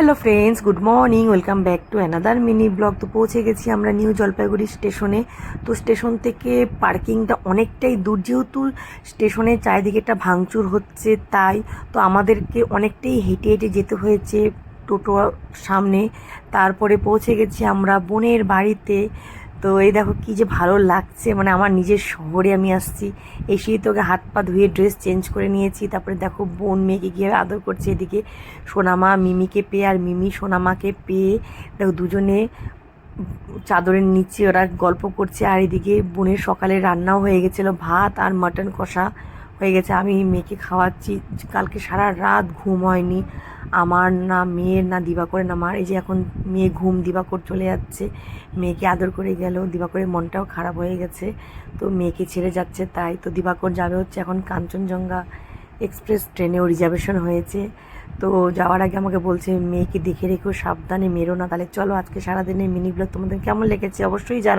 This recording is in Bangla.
Hello friends, good morning, welcome back to another mini blog. তো পৌঁছে গেছি আমরা নিউ জলপাইগুড়ি স্টেশনে। তো স্টেশন থেকে পার্কিংটা অনেকটাই দূর, যেহেতু স্টেশনের চারিদিকেটা ভাঙচুর হচ্ছে, তাই তো আমাদেরকে অনেকটাই হেঁটে হেঁটে যেতে হয়েছে টোটো সামনে। তারপরে পৌঁছে গেছি আমরা বোনের বাড়িতে। তো এই দেখো কি যে ভালো লাগছে, মানে আমার নিজের শহরে আমি আসছি। এসেই তোকে হাত পা ধুয়ে ড্রেস চেঞ্জ করে নিয়েছি। তারপরে দেখো বোন মেয়েকে কীভাবে আদর করছে, এদিকে সোনামা মিমিকে পেয়ে আর মিমি সোনামাকে পেয়ে দেখো দুজনে চাদরের নিচে ওরা গল্প করছে। আর এদিকে বোনের সকালে রান্নাও হয়ে গেছিলো, ভাত আর মাটন কষা হয়ে গেছে। আমি মেয়েকে খাওয়াচ্ছি। কালকে সারা রাত ঘুম হয়নি আমার, না মেয়ের, না দিবাকরের, না মার। এই যে এখন মেয়ে ঘুম, দিবাকর চলে যাচ্ছে, মেয়েকে আদর করে গেল। দিবাকরের মনটাও খারাপ হয়ে গেছে, তো মেয়েকে ছেড়ে যাচ্ছে। তাই তো দিবাকর যাবে হচ্ছে এখন কাঞ্চনজঙ্ঘা এক্সপ্রেস ট্রেনেও রিজার্ভেশন হয়েছে। তো যাওয়ার আগে আমাকে বলছে মেয়েকে দেখে রেখো, সাবধানে মেরো না। তাহলে চলো আজকে সারাদিনের মিনি ব্লগ তোমাদের কেমন লেগেছে অবশ্যই জানা।